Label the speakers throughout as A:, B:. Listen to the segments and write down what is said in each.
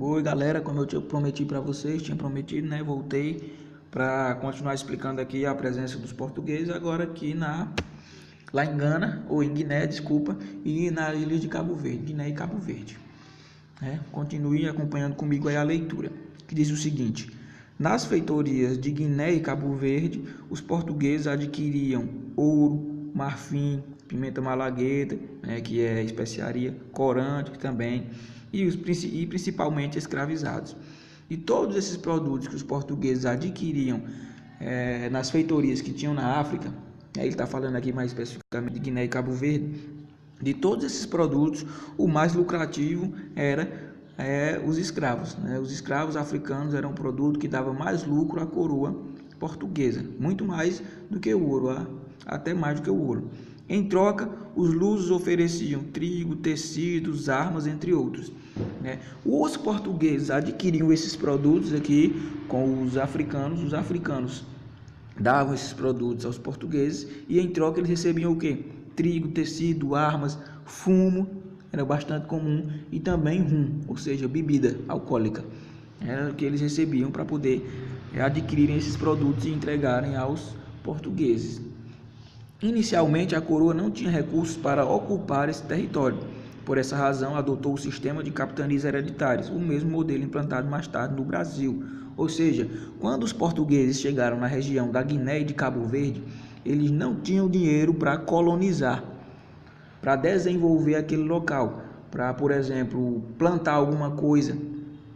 A: Oi galera, como eu tinha prometido para vocês, né? Voltei para continuar explicando aqui a presença dos portugueses agora aqui lá em Gana, ou em Guiné, desculpa, e na ilha de Cabo Verde, Guiné e Cabo Verde. Continue acompanhando comigo aí a leitura, que diz o seguinte: nas feitorias de Guiné e Cabo Verde, os portugueses adquiriam ouro, marfim, pimenta malagueta, que é especiaria, corante também, e principalmente escravizados. E todos esses produtos que os portugueses adquiriam nas feitorias que tinham na África, ele está falando aqui mais especificamente de Guiné e Cabo Verde, de todos esses produtos, o mais lucrativo era os escravos. Os escravos africanos eram um produto que dava mais lucro à coroa portuguesa, muito mais do que o ouro, até mais do que o ouro. Em troca, os lusos ofereciam trigo, tecidos, armas, entre outros. Os portugueses adquiriam esses produtos aqui com os africanos davam esses produtos aos portugueses e em troca eles recebiam o quê? Trigo, tecido, armas, fumo, era bastante comum, e também rum, ou seja, bebida alcoólica. Era o que eles recebiam para poder adquirirem esses produtos e entregarem aos portugueses. Inicialmente, a coroa não tinha recursos para ocupar esse território. Por essa razão, adotou o sistema de capitanias hereditárias, o mesmo modelo implantado mais tarde no Brasil. Ou seja, quando os portugueses chegaram na região da Guiné e de Cabo Verde, eles não tinham dinheiro para colonizar, para desenvolver aquele local, para, por exemplo, plantar alguma coisa,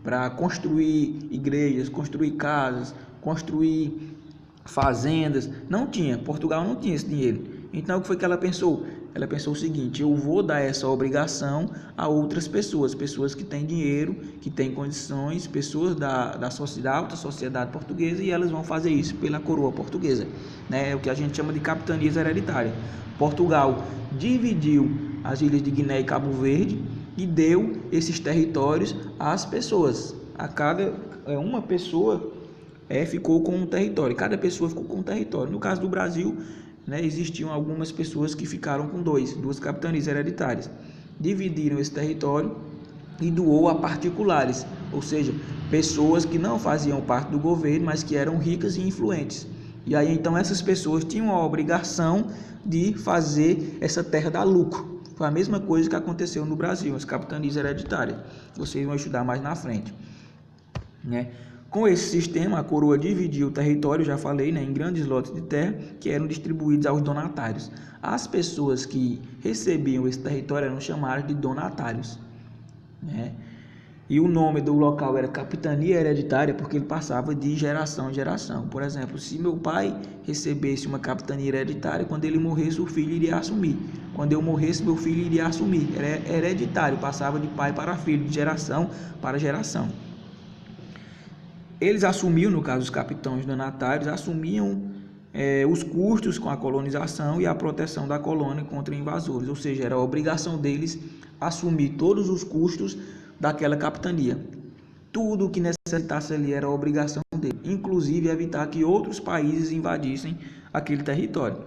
A: para construir igrejas, construir casas, construir fazendas. Não tinha, Portugal não tinha esse dinheiro. Então o que foi que ela pensou? Ela pensou o seguinte: eu vou dar essa obrigação a outras pessoas, pessoas que têm dinheiro, que têm condições, pessoas da alta sociedade portuguesa, e elas vão fazer isso pela coroa portuguesa, o que a gente chama de capitanias hereditárias. Portugal dividiu as ilhas de Guiné e Cabo Verde e deu esses territórios às pessoas. A cada uma pessoa ficou com um território, cada pessoa ficou com um território. No caso do Brasil, existiam algumas pessoas que ficaram com duas capitanias hereditárias. Dividiram esse território e doou a particulares, ou seja, pessoas que não faziam parte do governo, mas que eram ricas e influentes. E aí então essas pessoas tinham a obrigação de fazer essa terra dar lucro. Foi a mesma coisa que aconteceu no Brasil, as capitanias hereditárias. Vocês vão estudar mais na frente. Com esse sistema, a coroa dividia o território, já falei, em grandes lotes de terra que eram distribuídos aos donatários. As pessoas que recebiam esse território eram chamadas de donatários. E o nome do local era capitania hereditária porque ele passava de geração em geração. Por exemplo, se meu pai recebesse uma capitania hereditária, quando ele morresse, o filho iria assumir. Quando eu morresse, meu filho iria assumir. Era hereditário, passava de pai para filho, de geração para geração. Eles assumiam, no caso os capitães donatários, assumiam os custos com a colonização e a proteção da colônia contra invasores, ou seja, era a obrigação deles assumir todos os custos daquela capitania. Tudo o que necessitasse ali era a obrigação dele, inclusive evitar que outros países invadissem aquele território.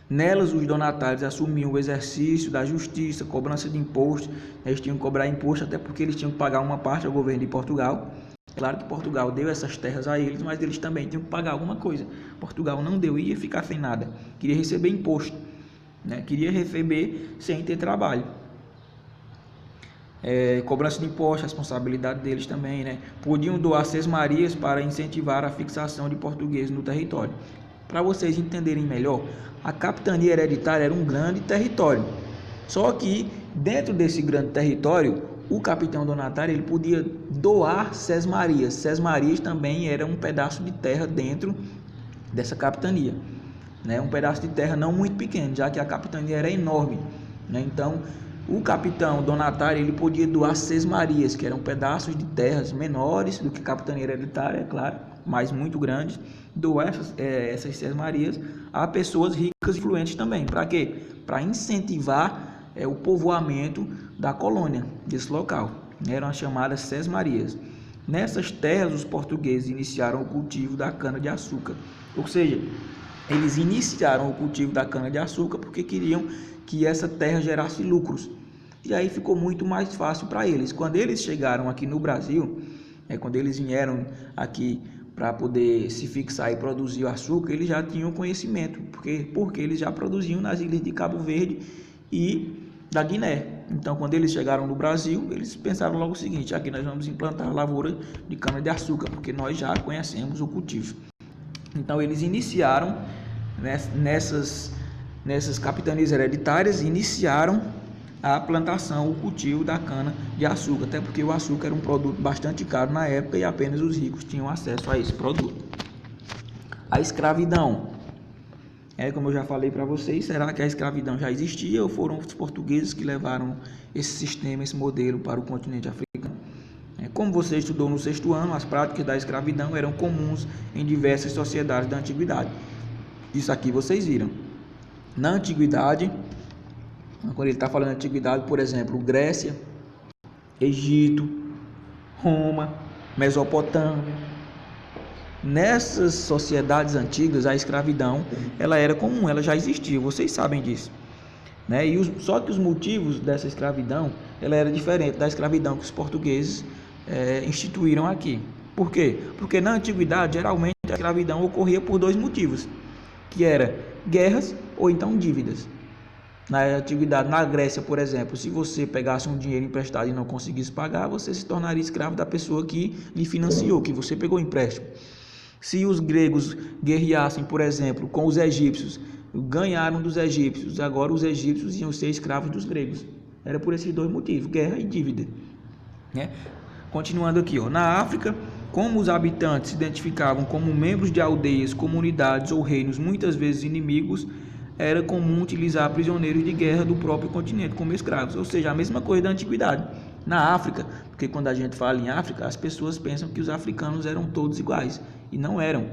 A: Nelas, os donatários assumiam o exercício da justiça, cobrança de impostos. Eles tinham que cobrar imposto até porque eles tinham que pagar uma parte ao governo de Portugal. Claro que Portugal deu essas terras a eles, mas eles também tinham que pagar alguma coisa. Portugal não deu, ia ficar sem nada. Queria receber imposto, queria receber sem ter trabalho. Cobrança de imposto, responsabilidade deles também. Podiam doar sesmarias para incentivar a fixação de portugueses no território. Para vocês entenderem melhor, a capitania hereditária era um grande território. Só que dentro desse grande território, o capitão donatário ele podia doar sesmarias. Sesmarias também era um pedaço de terra dentro dessa capitania. Um pedaço de terra não muito pequeno, já que a capitania era enorme. Então, o capitão donatário ele podia doar sesmarias, que eram pedaços de terras menores do que a capitania hereditária, é claro, mas muito grandes. Doar essas sesmarias a pessoas ricas e influentes também. Para quê? Para incentivar o povoamento da colônia, desse local. Eram as chamadas sesmarias. Nessas terras, os portugueses iniciaram o cultivo da cana-de-açúcar. Ou seja, eles iniciaram o cultivo da cana-de-açúcar porque queriam que essa terra gerasse lucros. E aí ficou muito mais fácil para eles. Quando eles chegaram aqui no Brasil, quando eles vieram aqui para poder se fixar e produzir o açúcar, eles já tinham conhecimento, porque eles já produziam nas ilhas de Cabo Verde e da Guiné. Então, quando eles chegaram no Brasil, eles pensaram logo o seguinte: aqui nós vamos implantar a lavoura de cana-de-açúcar, porque nós já conhecemos o cultivo. Então, eles iniciaram nessas capitanias hereditárias, iniciaram a plantação, o cultivo da cana-de-açúcar, até porque o açúcar era um produto bastante caro na época e apenas os ricos tinham acesso a esse produto. A escravidão. Como eu já falei para vocês, será que a escravidão já existia ou foram os portugueses que levaram esse sistema, esse modelo para o continente africano? Como você estudou no 6º ano, as práticas da escravidão eram comuns em diversas sociedades da antiguidade. Isso aqui vocês viram. Na antiguidade, quando ele está falando de antiguidade, por exemplo, Grécia, Egito, Roma, Mesopotâmia. Nessas sociedades antigas, a escravidão ela era comum, ela já existia, vocês sabem disso, né? Só que os motivos dessa escravidão ela era diferente da escravidão que os portugueses instituíram aqui. Por quê? Porque na antiguidade, geralmente, a escravidão ocorria por 2 motivos, que era guerras ou então dívidas. Na antiguidade, na Grécia, por exemplo, se você pegasse um dinheiro emprestado e não conseguisse pagar, você se tornaria escravo da pessoa que lhe financiou, que você pegou empréstimo. Se os gregos guerreassem, por exemplo, com os egípcios, ganharam dos egípcios, agora os egípcios iam ser escravos dos gregos. Era por esses 2 motivos, guerra e dívida. Continuando aqui, na África, como os habitantes se identificavam como membros de aldeias, comunidades ou reinos, muitas vezes inimigos, era comum utilizar prisioneiros de guerra do próprio continente como escravos, ou seja, a mesma coisa da antiguidade. Na África, porque quando a gente fala em África, as pessoas pensam que os africanos eram todos iguais, e não eram.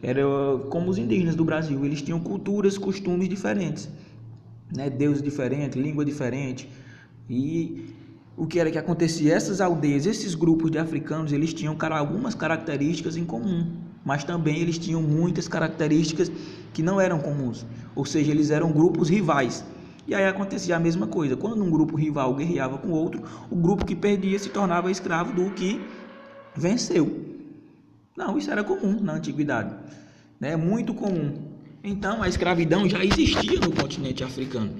A: Era como os indígenas do Brasil, eles tinham culturas, costumes diferentes, deuses diferentes, língua diferente. E o que era que acontecia? Essas aldeias, esses grupos de africanos, eles tinham algumas características em comum, mas também eles tinham muitas características que não eram comuns, ou seja, eles eram grupos rivais. E aí acontecia a mesma coisa, quando um grupo rival guerreava com outro, o grupo que perdia se tornava escravo do que venceu. Não, isso era comum na antiguidade, muito comum. Então a escravidão já existia no continente africano,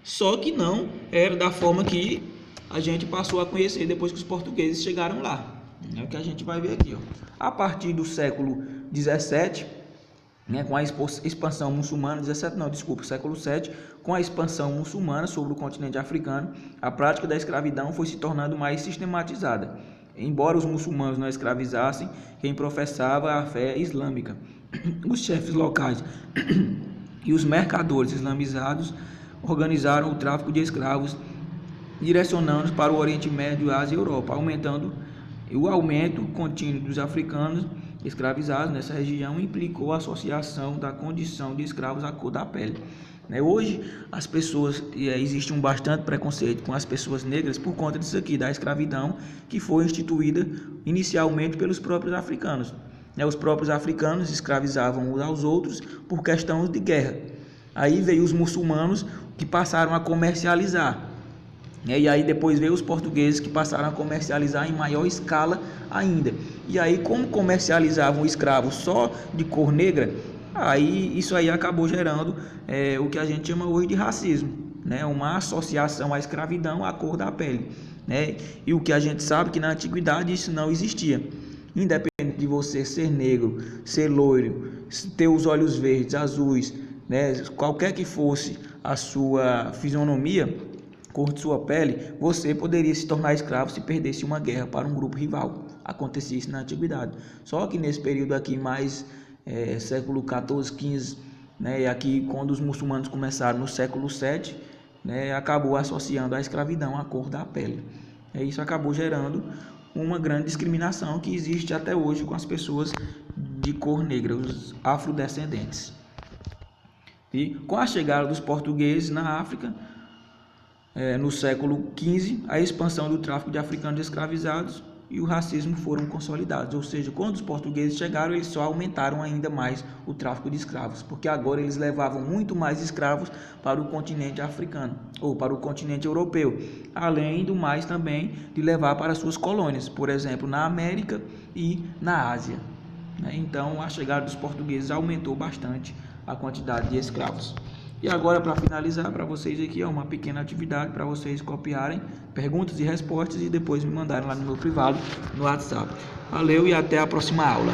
A: só que não era da forma que a gente passou a conhecer depois que os portugueses chegaram lá. É o que a gente vai ver aqui. A partir do século 17, com a expansão muçulmana, século 7, com a expansão muçulmana sobre o continente africano, a prática da escravidão foi se tornando mais sistematizada. Embora os muçulmanos não escravizassem quem professava a fé islâmica, os chefes locais e os mercadores islamizados organizaram o tráfico de escravos, direcionando-os para o Oriente Médio, Ásia e Europa, aumentando o aumento contínuo dos africanos escravizados nessa região implicou a associação da condição de escravos à cor da pele. Hoje, as pessoas, existe um bastante preconceito com as pessoas negras por conta disso aqui, da escravidão que foi instituída inicialmente pelos próprios africanos. Os próprios africanos escravizavam uns aos outros por questões de guerra. Aí veio os muçulmanos que passaram a comercializar. E aí depois veio os portugueses que passaram a comercializar em maior escala ainda. E aí, como comercializavam o escravo só de cor negra, isso aí acabou gerando o que a gente chama hoje de racismo, uma associação à escravidão à cor da pele. E o que a gente sabe que na antiguidade isso não existia. Independente de você ser negro, ser loiro, ter os olhos verdes, azuis, qualquer que fosse a sua fisionomia, cor de sua pele, você poderia se tornar escravo se perdesse uma guerra para um grupo rival. Acontecia isso na antiguidade. Só que nesse período aqui mais século 14, 15, aqui quando os muçulmanos começaram no século 7, acabou associando a escravidão à cor da pele. Isso acabou gerando uma grande discriminação que existe até hoje com as pessoas de cor negra, os afrodescendentes. E com a chegada dos portugueses na África, no século XV, a expansão do tráfico de africanos escravizados e o racismo foram consolidados. Ou seja, quando os portugueses chegaram, eles só aumentaram ainda mais o tráfico de escravos, porque agora eles levavam muito mais escravos para o continente africano ou para o continente europeu, além do mais também de levar para suas colônias, por exemplo, na América e na Ásia. Então, a chegada dos portugueses aumentou bastante a quantidade de escravos. E agora, para finalizar, para vocês aqui, uma pequena atividade para vocês copiarem perguntas e respostas e depois me mandarem lá no meu privado, no WhatsApp. Valeu e até a próxima aula.